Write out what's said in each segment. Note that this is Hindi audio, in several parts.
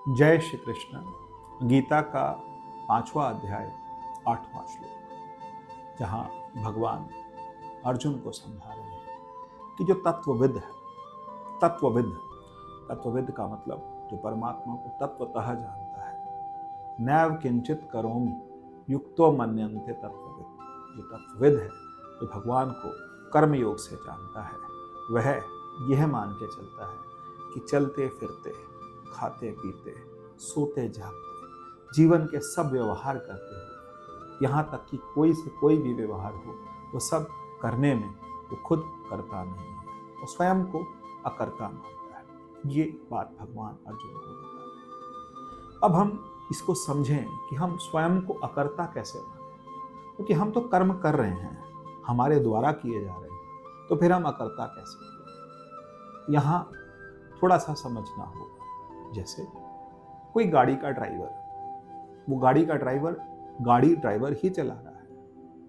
जय श्री कृष्ण। गीता का 5वां अध्याय 8वां श्लोक, जहाँ भगवान अर्जुन को समझा रहे हैं कि जो तत्वविद है, तत्वविद तत्वविद का मतलब जो परमात्मा को तत्वतः जानता है, नैव किंचित करोमि युक्तो मन्यन्ते तत्वविद। जो तत्वविद है, जो भगवान को कर्मयोग से जानता है, वह यह मान के चलता है कि चलते फिरते, खाते पीते, सोते जागते, जीवन के सब व्यवहार करते हुए, यहाँ तक कि कोई से कोई भी व्यवहार हो, वो सब करने में वो खुद करता नहीं है, वो स्वयं को अकर्ता मानता है। ये बात भगवान अर्जुन को बता रहे हैं। अब हम इसको समझें कि हम स्वयं को अकर्ता कैसे माने, क्योंकि हम तो कर्म कर रहे हैं, हमारे द्वारा किए जा रहे हैं, तो फिर हम अकर्ता कैसे हैं? यहाँ थोड़ा सा समझना होगा। जैसे कोई गाड़ी का ड्राइवर, वो गाड़ी का ड्राइवर गाड़ी ड्राइवर ही चला रहा है,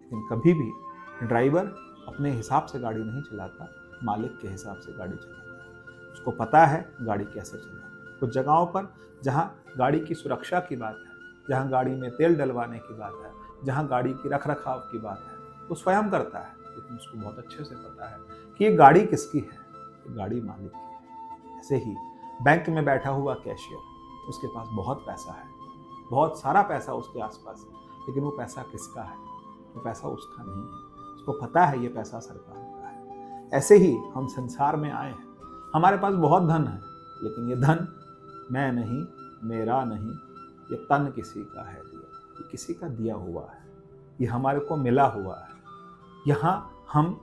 लेकिन कभी भी ड्राइवर अपने हिसाब से गाड़ी नहीं चलाता, मालिक के हिसाब से गाड़ी चलाता है। उसको पता है गाड़ी कैसे चलाना। कुछ जगहों पर जहाँ गाड़ी की सुरक्षा की बात है, जहाँ गाड़ी में तेल डलवाने की बात है, जहाँ गाड़ी की रख रखाव की बात है, वो स्वयं करता है, लेकिन उसको बहुत अच्छे से पता है कि ये गाड़ी किसकी है, ये गाड़ी मालिक की है। ऐसे ही बैंक में बैठा हुआ कैशियर, उसके पास बहुत पैसा है, बहुत सारा पैसा उसके आसपास है, लेकिन वो पैसा किसका है? वो पैसा उसका नहीं है, उसको पता है ये पैसा सरकार का है। ऐसे ही हम संसार में आए हैं, हमारे पास बहुत धन है, लेकिन ये धन मैं नहीं, मेरा नहीं, ये तन किसी का है दिया, ये किसी का दिया हुआ है, ये हमारे को मिला हुआ है। यहाँ हम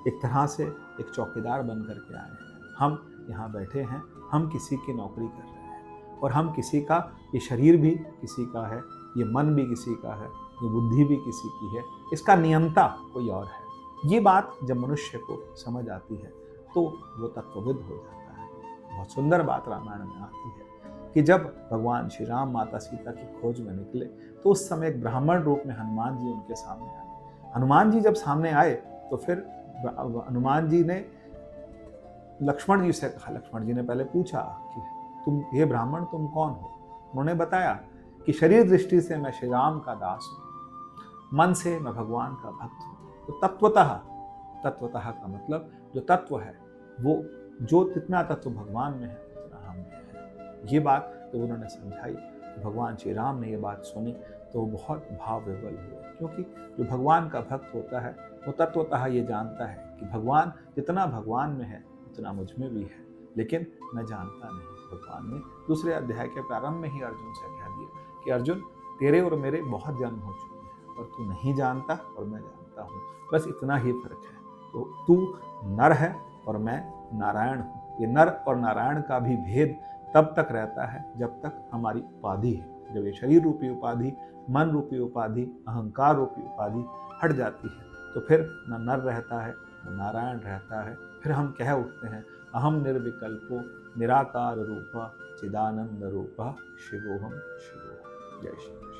एक तरह से एक चौकीदार बन करके आए हैं। हम यहाँ बैठे हैं, हम किसी की नौकरी कर रहे हैं, और हम किसी का, ये शरीर भी किसी का है, ये मन भी किसी का है, ये बुद्धि भी किसी की है, इसका नियंता कोई और है। ये बात जब मनुष्य को समझ आती है तो वो तत्वविद हो जाता है। बहुत सुंदर बात रामायण में आती है कि जब भगवान श्री राम माता सीता की खोज में निकले, तो उस समय एक ब्राह्मण रूप में हनुमान जी उनके सामने आए। हनुमान जी जब सामने आए तो फिर हनुमान जी ने लक्ष्मण जी से कहा। लक्ष्मण जी ने पहले पूछा कि तुम, ये ब्राह्मण तुम कौन हो? उन्होंने बताया कि शरीर दृष्टि से मैं श्री राम का दास हूँ, मन से मैं भगवान का भक्त हूँ। तो तत्वतः, तत्वतः का मतलब जो तत्व है, वो जो जितना तत्व भगवान में है उतना हम में है। ये बात जब उन्होंने समझाई, भगवान श्री राम ने ये बात सुनी तो बहुत भाव विवल हुए, क्योंकि जो भगवान का भक्त होता है वो तत्वतः ये जानता है कि भगवान जितना भगवान में है उतना मुझ में भी है, लेकिन मैं जानता नहीं। भगवान ने दूसरे अध्याय के प्रारंभ में ही अर्जुन से कह दिया कि अर्जुन, तेरे और मेरे बहुत जन्म हो चुके हैं, पर तू नहीं जानता और मैं जानता हूँ, बस इतना ही फर्क है। तो तू नर है और मैं नारायण हूँ। ये नर और नारायण का भी भेद तब तक रहता है जब तक हमारी उपाधि है। जब ये शरीर रूपी उपाधि, मन रूपी उपाधि, अहंकार रूपी उपाधि हट जाती है, तो फिर न नर रहता है न नारायण रहता है। फिर हम कह उठते हैं, अहम निर्विकल्पो निराकार रूपा चिदानंद रूपा शिवोहम शिवोहम। जय श्री कृष्ण।